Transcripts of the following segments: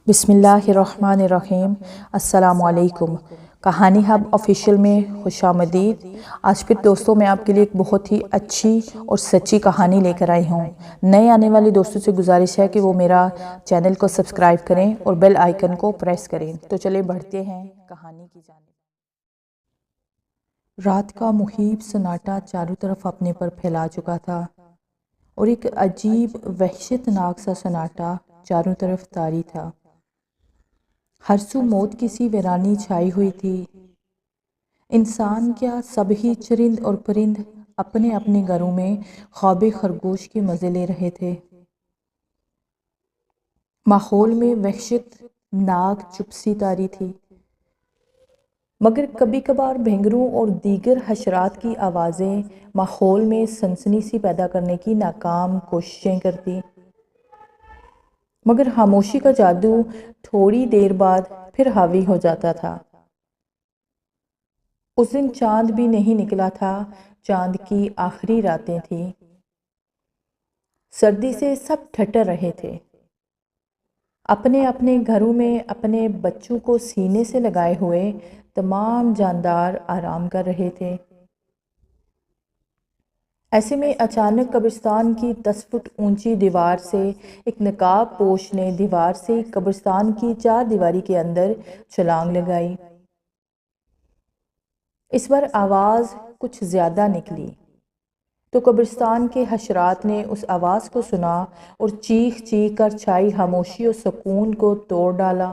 بسم اللہ الرحمن الرحیم۔ السلام علیکم۔ کہانی ہب آفیشیل میں خوش آمدید۔ آج پھر دوستوں میں آپ کے لیے ایک بہت ہی اچھی اور سچی کہانی لے کر آئی ہوں۔ نئے آنے والے دوستوں سے گزارش ہے کہ وہ میرا چینل کو سبسکرائب کریں اور بیل آئیکن کو پریس کریں۔ تو چلیں بڑھتے ہیں کہانی کی جانب۔ رات کا محیب سناٹا چاروں طرف اپنے پر پھیلا چکا تھا اور ایک عجیب وحشت ناک سا سناٹا چاروں طرف طاری تھا۔ ہر سو موت کی سی ویرانی چھائی ہوئی تھی۔ انسان کیا سب ہی چرند اور پرند اپنے اپنے گھروں میں خواب خرگوش کے مزے لے رہے تھے۔ ماحول میں وحشت ناک چپسی طاری تھی، مگر کبھی کبھار بھینگروں اور دیگر حشرات کی آوازیں ماحول میں سنسنی سی پیدا کرنے کی ناکام کوششیں کرتی، مگر خاموشی کا جادو تھوڑی دیر بعد پھر حاوی ہو جاتا تھا۔ اس دن چاند بھی نہیں نکلا تھا، چاند کی آخری راتیں تھیں۔ سردی سے سب ٹھٹر رہے تھے، اپنے اپنے گھروں میں اپنے بچوں کو سینے سے لگائے ہوئے تمام جاندار آرام کر رہے تھے۔ ایسے میں اچانک قبرستان کی 10 فٹ اونچی دیوار سے ایک نقاب پوش نے دیوار سے قبرستان کی 4 دیواری کے اندر چھلانگ لگائی۔ اس بار آواز کچھ زیادہ نکلی تو قبرستان کے حشرات نے اس آواز کو سنا اور چیخ چیخ کر چھائی خاموشی و سکون کو توڑ ڈالا۔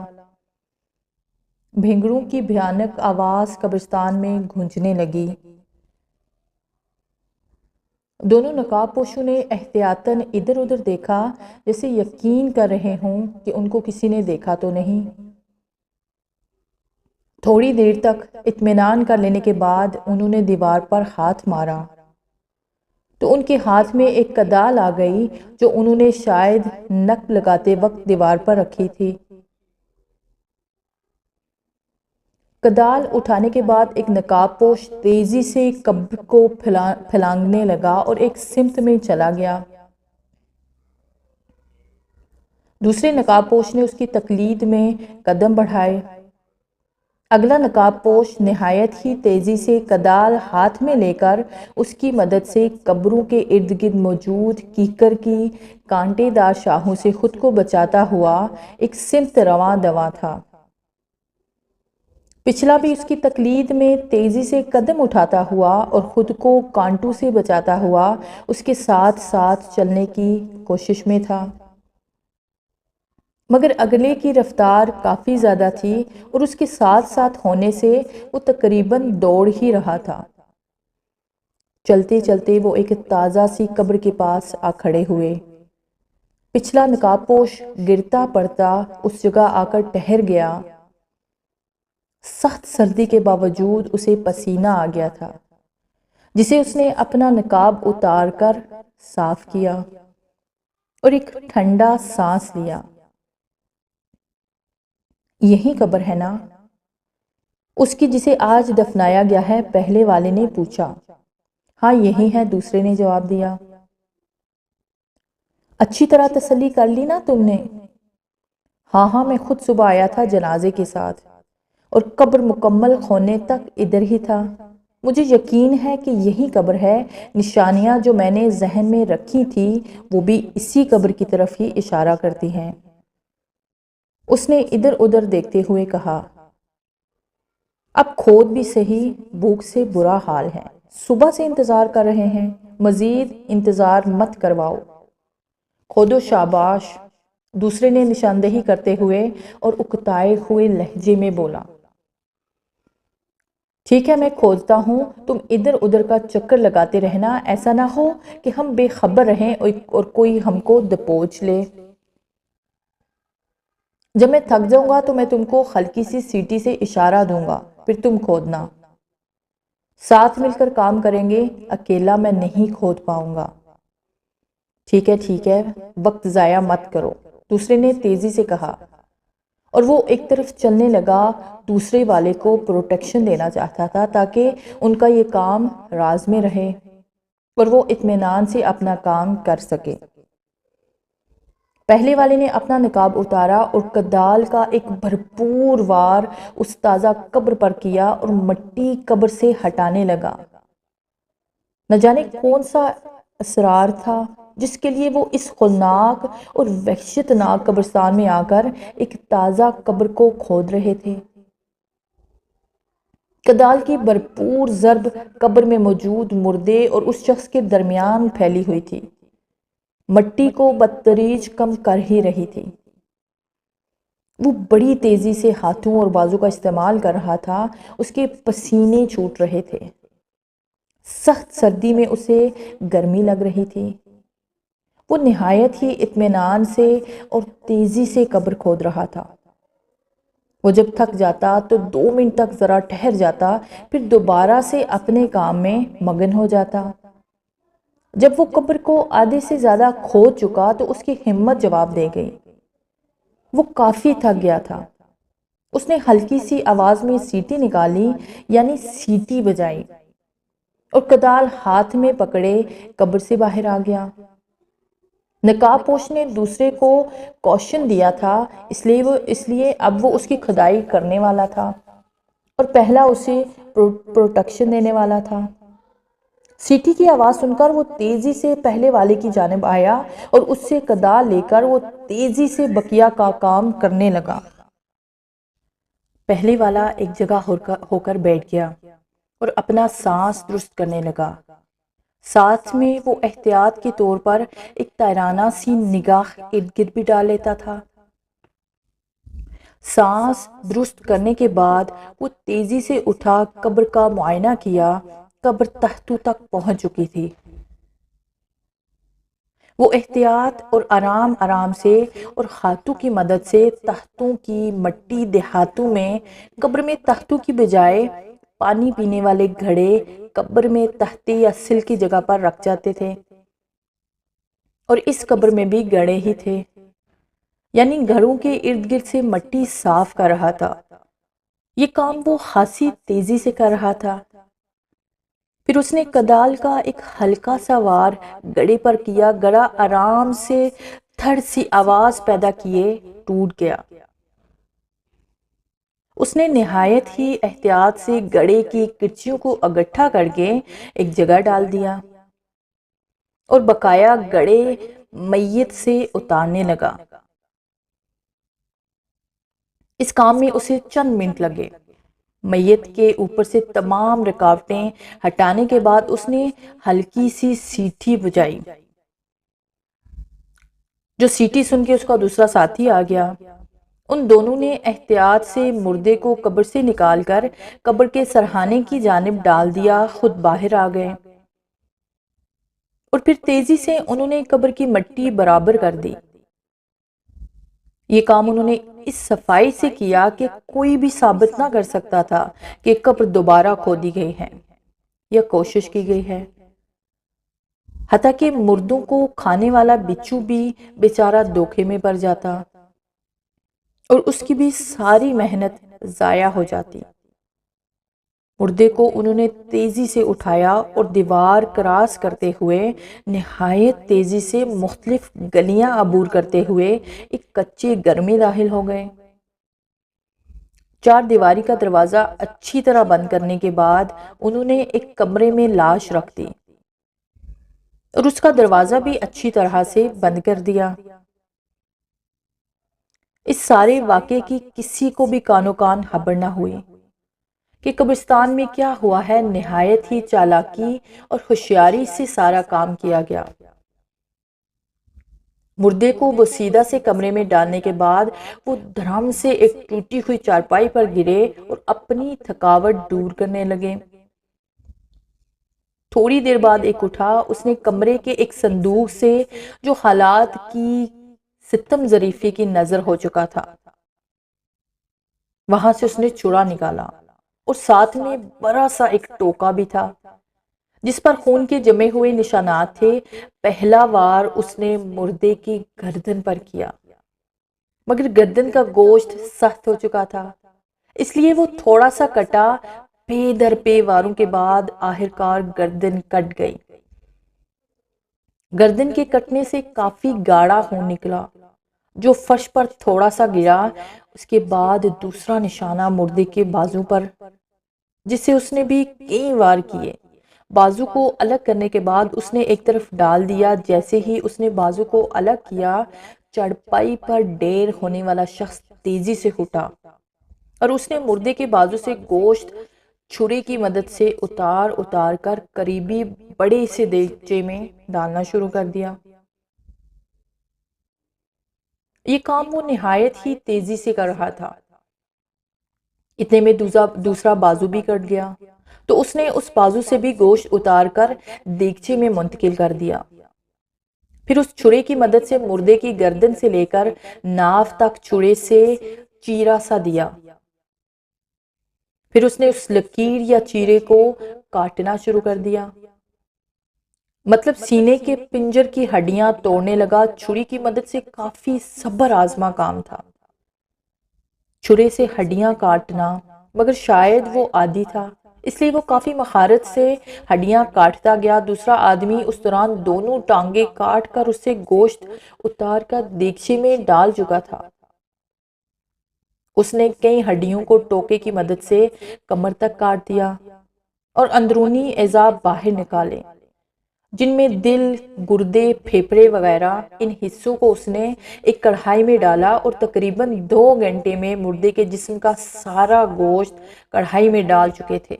بھینگروں کی بھیانک آواز قبرستان میں گونجنے لگی۔ دونوں نقاب پوشوں نے احتیاطاً ادھر ادھر دیکھا، جیسے یقین کر رہے ہوں کہ ان کو کسی نے دیکھا تو نہیں۔ تھوڑی دیر تک اطمینان کر لینے کے بعد انہوں نے دیوار پر ہاتھ مارا تو ان کے ہاتھ میں ایک کدال آ گئی جو انہوں نے شاید نقب لگاتے وقت دیوار پر رکھی تھی۔ کدال اٹھانے کے بعد ایک نقاب پوش تیزی سے قبر کو پھلانگنے لگا اور ایک سمت میں چلا گیا۔ دوسرے نقاب پوش نے اس کی تقلید میں قدم بڑھائے۔ اگلا نقاب پوش نہایت ہی تیزی سے کدال ہاتھ میں لے کر اس کی مدد سے قبروں کے ارد گرد موجود کیکر کی کانٹے دار شاخوں سے خود کو بچاتا ہوا ایک سمت رواں دواں تھا۔ پچھلا بھی اس کی تقلید میں تیزی سے قدم اٹھاتا ہوا اور خود کو کانٹوں سے بچاتا ہوا اس کے ساتھ ساتھ چلنے کی کوشش میں تھا، مگر اگلے کی رفتار کافی زیادہ تھی اور اس کے ساتھ ساتھ ہونے سے وہ تقریباً دوڑ ہی رہا تھا۔ چلتے چلتے وہ ایک تازہ سی قبر کے پاس آ کھڑے ہوئے۔ پچھلا نقاب پوش گرتا پڑتا اس جگہ آ کر ٹھہر گیا۔ سخت سردی کے باوجود اسے پسینہ آ گیا تھا، جسے اس نے اپنا نقاب اتار کر صاف کیا اور ایک ٹھنڈا سانس لیا۔ یہی قبر ہے نا؟ اس کی جسے آج دفنایا گیا ہے، پہلے والے نے پوچھا۔ ہاں یہی ہے، دوسرے نے جواب دیا۔ اچھی طرح تسلی کر لی نا تم نے؟ ہاں میں خود صبح آیا تھا جنازے کے ساتھ اور قبر مکمل ہونے تک ادھر ہی تھا۔ مجھے یقین ہے کہ یہی قبر ہے۔ نشانیاں جو میں نے ذہن میں رکھی تھی وہ بھی اسی قبر کی طرف ہی اشارہ کرتی ہیں، اس نے ادھر ادھر دیکھتے ہوئے کہا۔ اب کھود بھی صحیح، بھوک سے برا حال ہے، صبح سے انتظار کر رہے ہیں، مزید انتظار مت کرواؤ۔ کھودو شاباش، دوسرے نے نشاندہی کرتے ہوئے اور اکتائے ہوئے لہجے میں بولا۔ ٹھیک ہے میں کھودتا ہوں، تم ادھر ادھر کا چکر لگاتے رہنا، ایسا نہ ہو کہ ہم بے خبر رہیں اور کوئی ہم کو دبوچ لے۔ جب میں تھک جاؤں گا تو میں تم کو ہلکی سی سیٹی سے اشارہ دوں گا، پھر تم کھودنا۔ ساتھ مل کر کام کریں گے، اکیلا میں نہیں کھود پاؤں گا۔ ٹھیک ہے، وقت ضائع مت کرو، دوسرے نے تیزی سے کہا، اور وہ ایک طرف چلنے لگا۔ دوسرے والے کو پروٹیکشن دینا چاہتا تھا تاکہ ان کا یہ کام راز میں رہے اور وہ اطمینان سے اپنا کام کر سکے۔ پہلے والے نے اپنا نقاب اتارا اور کدال کا ایک بھرپور وار اس تازہ قبر پر کیا اور مٹی قبر سے ہٹانے لگا۔ نہ جانے کون سا اسرار تھا جس کے لیے وہ اس خولناک اور وحشتناک قبرستان میں آ کر ایک تازہ قبر کو کھود رہے تھے۔ کدال کی بھرپور ضرب قبر میں موجود مردے اور اس شخص کے درمیان پھیلی ہوئی تھی، مٹی کو بتدریج کم کر ہی رہی تھی۔ وہ بڑی تیزی سے ہاتھوں اور بازو کا استعمال کر رہا تھا، اس کے پسینے چھوٹ رہے تھے، سخت سردی میں اسے گرمی لگ رہی تھی۔ وہ نہایت ہی اطمینان سے اور تیزی سے قبر کھود رہا تھا۔ وہ جب تھک جاتا تو 2 منٹ تک ذرا ٹھہر جاتا، پھر دوبارہ سے اپنے کام میں مگن ہو جاتا۔ جب وہ قبر کو آدھے سے زیادہ کھود چکا تو اس کی ہمت جواب دے گئی۔ وہ کافی تھک گیا تھا۔ اس نے ہلکی سی آواز میں سیٹی نکالی، یعنی سیٹی بجائی، اور کدال ہاتھ میں پکڑے قبر سے باہر آ گیا۔ نقاب پوش نے دوسرے کو کوشن دیا تھا، اس لیے اب وہ اس کی کھدائی کرنے والا تھا اور پہلا اسے پروٹیکشن دینے والا تھا۔ سیٹی کی آواز سن کر وہ تیزی سے پہلے والے کی جانب آیا اور اس سے کدال لے کر وہ تیزی سے بقیہ کا کام کرنے لگا۔ پہلے والا ایک جگہ ہو کر بیٹھ گیا اور اپنا سانس درست کرنے لگا۔ ساتھ میں وہ احتیاط کے طور پر ایک تیرانہ سی نگاہ ارد گرد بھی ڈال لیتا تھا۔ سانس درست کرنے کے بعد وہ تیزی سے اٹھا قبر کا معائنہ کیا۔ قبر تختوں تک پہنچ چکی تھی۔ وہ احتیاط اور آرام سے اور ہاتھوں کی مدد سے تختوں کی مٹی دہاتوں میں قبر میں تختوں کی بجائے پانی پینے والے گھڑے قبر میں تختے یا سل کی جگہ پر رکھ جاتے تھے، اور اس قبر میں بھی گھڑے ہی تھے، یعنی گھڑوں کے ارد گرد سے مٹی صاف کر رہا تھا۔ یہ کام وہ خاصی تیزی سے کر رہا تھا۔ پھر اس نے کدال کا ایک ہلکا سا وار گڑے پر کیا، گڑا آرام سے تھڑ سی آواز پیدا کیے ٹوٹ گیا۔ اس نے نہایت ہی احتیاط سے گڑے کی کرچیوں کو اکٹھا کر کے ایک جگہ ڈال دیا اور بقایا گڑے میت سے اتارنے لگا۔ اس کام میں اسے چند منٹ لگے۔ میت کے اوپر سے تمام رکاوٹیں ہٹانے کے بعد اس نے ہلکی سی سیٹی بجائی۔ جو سیٹی سن کے اس کا دوسرا ساتھی آ گیا۔ ان دونوں نے احتیاط سے مردے کو قبر سے نکال کر قبر کے سرہانے کی جانب ڈال دیا، خود باہر آ گئے اور پھر تیزی سے انہوں نے قبر کی مٹی برابر کر دی۔ یہ کام انہوں نے اس صفائی سے کیا کہ کوئی بھی ثابت نہ کر سکتا تھا کہ قبر دوبارہ کھودی گئی ہے یا کوشش کی گئی ہے۔ حتیٰ کہ مردوں کو کھانے والا بچھو بھی بیچارہ دھوکے میں پڑ جاتا اور اس کی بھی ساری محنت ضائع ہو جاتی۔ مردے کو انہوں نے تیزی سے اٹھایا اور دیوار کراس کرتے ہوئے نہایت تیزی سے مختلف گلیاں عبور کرتے ہوئے ایک کچے گھر میں داخل ہو گئے۔ 4 دیواری کا دروازہ اچھی طرح بند کرنے کے بعد انہوں نے ایک کمرے میں لاش رکھ دی اور اس کا دروازہ بھی اچھی طرح سے بند کر دیا۔ اس سارے واقعے کی کسی کو بھی کانوں کان خبر نہ ہوئی کہ قبرستان میں کیا ہوا ہے۔ نہایت ہی چالاکی اور ہوشیاری سے سارا کام کیا گیا۔ مردے کو بوسیدہ سے کمرے میں ڈالنے کے بعد وہ دھڑام سے ایک ٹوٹی ہوئی چارپائی پر گرے اور اپنی تھکاوٹ دور کرنے لگے۔ تھوڑی دیر بعد ایک اٹھا، اس نے کمرے کے ایک صندوق سے جو حالات کی ستم ظریفی کی نظر ہو چکا تھا، وہاں سے اس نے چڑا نکالا اور ساتھ میں بڑا سا ایک ٹوکا بھی تھا جس پر خون کے جمے ہوئے نشانات تھے۔ پہلا وار اس نے مردے کی گردن پر کیا، مگر گردن کا گوشت سخت ہو چکا تھا، اس لیے وہ تھوڑا سا کٹا۔ پے در پے واروں کے بعد آخرکار گردن کٹ گئی۔ گردن کے کٹنے سے کافی گاڑھا خون نکلا جو فرش پر تھوڑا سا گرا، اس کے بعد دوسرا نشانہ مردے کے بازو پر، جسے اس نے بھی کئی بار کیے۔ بازو کو الگ کرنے کے بعد اس نے ایک طرف ڈال دیا۔ جیسے ہی اس نے بازو کو الگ کیا، چڑپائی پر ڈیر ہونے والا شخص تیزی سے اٹھا اور اس نے مردے کے بازو سے گوشت چھری کی مدد سے اتار اتار کر قریبی بڑے سے دیگچے میں ڈالنا شروع کر دیا۔ یہ کام وہ نہایت ہی تیزی سے کر رہا تھا۔ اتنے میں دوسرا بازو بھی کٹ گیا، تو اس نے اس بازو سے بھی گوشت اتار کر دیگچے میں منتقل کر دیا۔ پھر اس چھری کی مدد سے مردے کی گردن سے لے کر ناف تک چھری سے چیرا سا دیا۔ پھر اس نے اس لکیر یا چیرے کو کاٹنا شروع کر دیا، مطلب سینے کے پنجر کی ہڈیاں توڑنے لگا۔ چھری کی مدد سے کافی صبر آزما کام تھا، چھری سے ہڈیاں کاٹنا، مگر شاید وہ عادی تھا، اس لیے وہ کافی مہارت سے ہڈیاں کاٹتا گیا۔ دوسرا آدمی اس دوران دونوں ٹانگیں کاٹ کر اس سے گوشت اتار کر دیگچے میں ڈال چکا تھا۔ اس نے کئی ہڈیوں کو ٹوکے کی مدد سے کمر تک کاٹ دیا اور اندرونی اعضاء باہر نکالے، جن میں دل، گردے، پھیپھڑے وغیرہ۔ ان حصوں کو اس نے ایک کڑھائی میں ڈالا اور تقریباً 2 گھنٹے میں مردے کے جسم کا سارا گوشت کڑھائی میں ڈال چکے تھے۔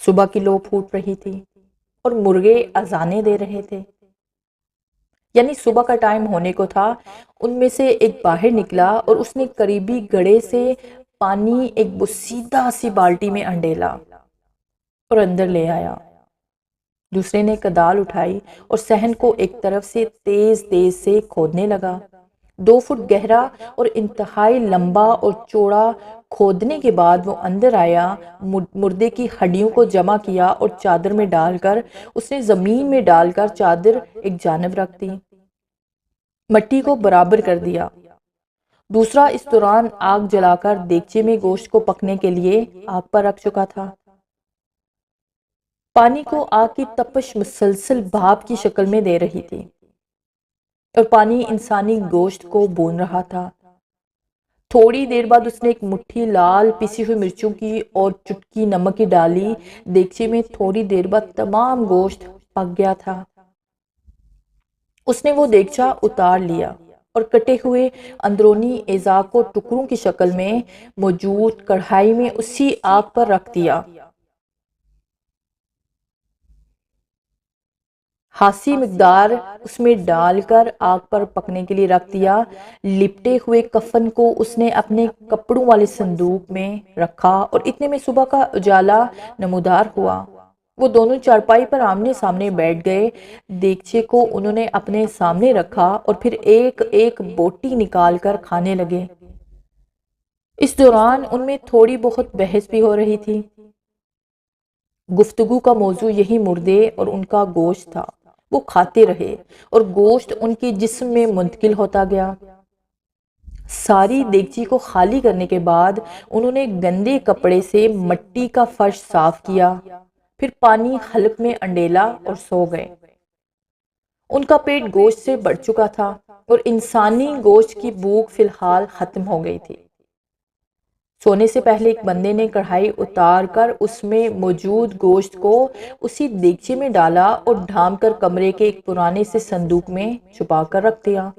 صبح کی لو پھوٹ رہی تھی اور مرغے اذانیں دے رہے تھے، یعنی صبح کا ٹائم ہونے کو تھا۔ ان میں سے ایک باہر نکلا اور اس نے قریبی گڑھے سے پانی ایک بسیدہ سی بالٹی میں انڈیلا اور اندر لے آیا۔ دوسرے نے کدال اٹھائی اور صحن کو ایک طرف سے تیز سے کھودنے لگا۔ 2 فٹ گہرا اور انتہائی لمبا اور چوڑا کھودنے کے بعد وہ اندر آیا، مردے کی ہڈیوں کو جمع کیا اور چادر میں ڈال کر اس نے زمین میں ڈال کر چادر ایک جانب رکھ دی، مٹی کو برابر کر دیا۔ دوسرا اس دوران آگ جلا کر دیگچے میں گوشت کو پکنے کے لیے آگ پر رکھ چکا تھا۔ پانی کو آگ کی تپش مسلسل بھاپ کی شکل میں دے رہی تھی اور پانی انسانی گوشت کو بھون رہا تھا۔ تھوڑی دیر بعد اس نے ایک مٹھی لال پیسی ہوئی مرچوں کی اور چٹکی نمک کی ڈالی۔ دیگچے میں تھوڑی دیر بعد تمام گوشت پک گیا تھا۔ اس نے وہ دیگچہ اتار لیا اور کٹے ہوئے اندرونی اعضاء کو ٹکڑوں کی شکل میں موجود کڑھائی میں اسی آگ پر رکھ دیا۔ خاصی مقدار اس میں ڈال کر آگ پر پکنے کے لیے رکھ دیا۔ لپٹے ہوئے کفن کو اس نے اپنے کپڑوں والے صندوق میں رکھا اور اتنے میں صبح کا اجالا نمودار ہوا۔ وہ دونوں چارپائی پر آمنے سامنے بیٹھ گئے۔ دیگچے کو انہوں نے اپنے سامنے رکھا اور پھر ایک ایک بوٹی نکال کر کھانے لگے۔ اس دوران ان میں تھوڑی بہت بحث بھی ہو رہی تھی۔ گفتگو کا موضوع یہی مردے اور ان کا گوشت تھا۔ وہ کھاتے رہے اور گوشت ان کے جسم میں منتقل ہوتا گیا۔ ساری دیگچی کو خالی کرنے کے بعد انہوں نے گندے کپڑے سے مٹی کا فرش صاف کیا، پھر پانی حلق میں انڈیلا اور سو گئے۔ ان کا پیٹ گوشت سے بڑھ چکا تھا اور انسانی گوشت کی بھوک فی الحال ختم ہو گئی تھی۔ سونے سے پہلے ایک بندے نے کڑھائی اتار کر اس میں موجود گوشت کو اسی دیگچے میں ڈالا اور ڈھانپ کر کمرے کے ایک پرانے سے صندوق میں چھپا کر رکھ دیا۔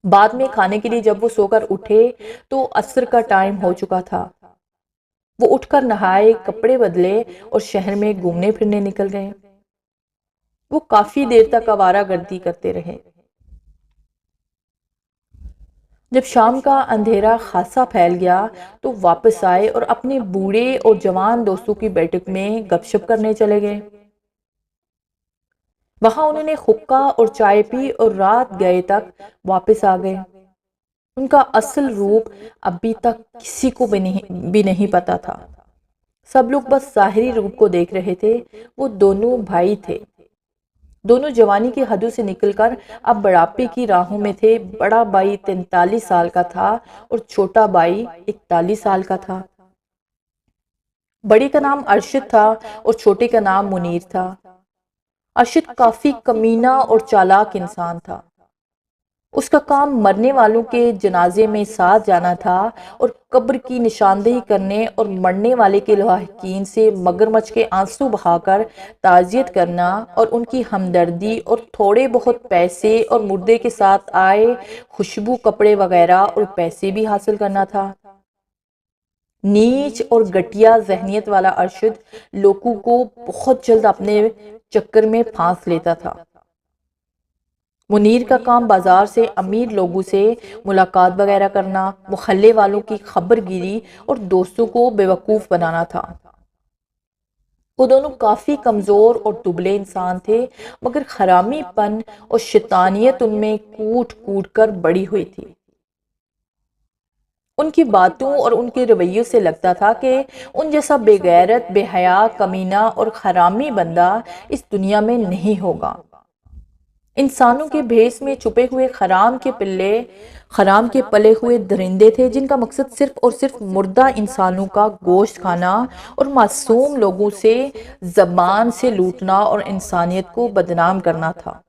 بعد میں کھانے کے لیے جب وہ سو کر اٹھے تو عصر کا ٹائم ہو چکا تھا۔ وہ اٹھ کر نہائے، کپڑے بدلے اور شہر میں گھومنے پھرنے نکل گئے۔ وہ کافی دیر تک آوارہ گردی کرتے رہے۔ جب شام کا اندھیرا خاصا پھیل گیا تو واپس آئے اور اپنے بوڑھے اور جوان دوستوں کی بیٹھک میں گپ شپ کرنے چلے گئے۔ وہاں انہوں نے حقہ اور چائے پی اور رات گئے تک واپس آ گئے۔ ان کا اصل روپ ابھی تک کسی کو بھی نہیں پتا تھا۔ سب لوگ بس ظاہری روپ کو دیکھ رہے تھے۔ وہ دونوں بھائی تھے، دونوں جوانی کی حدوں سے نکل کر اب بڑھاپے کی راہوں میں تھے۔ بڑا بھائی 43 سال کا تھا اور چھوٹا بھائی 41 سال کا تھا۔ بڑی کا نام ارشد تھا اور چھوٹے کا نام منیر تھا۔ ارشد کافی کمینہ اور چالاک انسان تھا۔ اس کا کام مرنے والوں کے جنازے میں ساتھ جانا تھا اور قبر کی نشاندہی کرنے اور مرنے والے کے لواحقین سے مگرمچھ کے آنسو بہا کر تعزیت کرنا اور ان کی ہمدردی اور تھوڑے بہت پیسے اور مردے کے ساتھ آئے خوشبو کپڑے وغیرہ اور پیسے بھی حاصل کرنا تھا۔ نیچ اور گٹیا ذہنیت والا ارشد لوگوں کو بہت جلد اپنے چکر میں پھانس لیتا تھا۔ منیر کا کام بازار سے امیر لوگوں سے ملاقات وغیرہ کرنا، محلے والوں کی خبر گیری اور دوستوں کو بیوقوف بنانا تھا۔ وہ دونوں کافی کمزور اور دبلے انسان تھے، مگر حرامی پن اور شیطانیت ان میں کوٹ کوٹ کر بڑی ہوئی تھی۔ ان کی باتوں اور ان کے رویوں سے لگتا تھا کہ ان جیسا بے غیرت، بے حیا، کمینہ اور حرامی بندہ اس دنیا میں نہیں ہوگا۔ انسانوں کے بھیس میں چھپے ہوئے حرام کے پلے ہوئے درندے تھے، جن کا مقصد صرف اور صرف مردہ انسانوں کا گوشت کھانا اور معصوم لوگوں سے زبان سے لوٹنا اور انسانیت کو بدنام کرنا تھا۔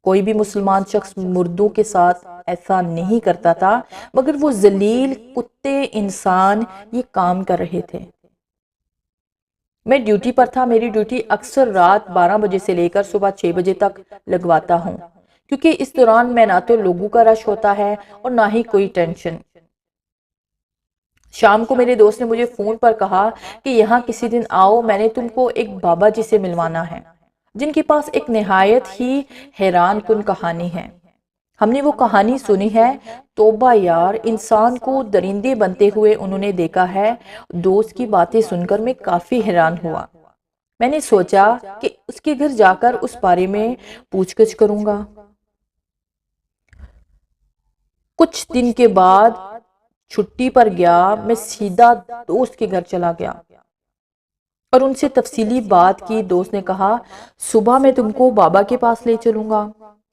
کوئی بھی مسلمان شخص مردوں کے ساتھ ایسا نہیں کرتا تھا، مگر وہ ذلیل کتے انسان یہ کام کر رہے تھے۔ میں ڈیوٹی پر تھا۔ میری ڈیوٹی اکثر رات 12 بجے سے لے کر صبح 6 بجے تک لگواتا ہوں، کیونکہ اس دوران میں نہ تو لوگوں کا رش ہوتا ہے اور نہ ہی کوئی ٹینشن۔ شام کو میرے دوست نے مجھے فون پر کہا کہ یہاں کسی دن آؤ، میں نے تم کو ایک بابا جی سے ملوانا ہے، جن کے پاس ایک نہایت ہی حیران کن کہانی ہے۔ ہم نے وہ کہانی سنی ہے۔ توبہ یار، انسان کو درندے بنتے ہوئے انہوں نے دیکھا ہے۔ دوست کی باتیں سن کر میں کافی حیران ہوا۔ میں نے سوچا کہ اس کے گھر جا کر اس بارے میں پوچھ گچھ کروں گا۔ کچھ دن کے بعد چھٹی پر گیا، میں سیدھا دوست کے گھر چلا گیا اور ان سے تفصیلی بات کی۔ دوست نے کہا صبح میں تم کو بابا کے پاس لے چلوں گا،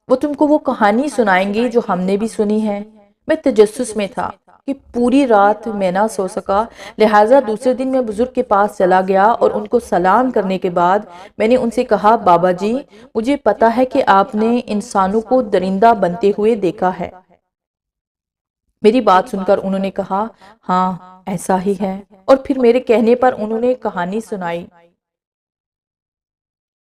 وہ تم کو وہ کہانی سنائیں گے جو ہم نے بھی سنی ہے۔ میں تجسس میں تھا کہ پوری رات میں نہ سو سکا، لہٰذا دوسرے دن میں بزرگ کے پاس چلا گیا اور ان کو سلام کرنے کے بعد میں نے ان سے کہا بابا جی، مجھے پتا ہے کہ آپ نے انسانوں کو درندہ بنتے ہوئے دیکھا ہے۔ میری بات سن کر انہوں نے کہا ہاں ایسا ہی ہے، اور پھر میرے کہنے پر انہوں نے کہانی سنائی۔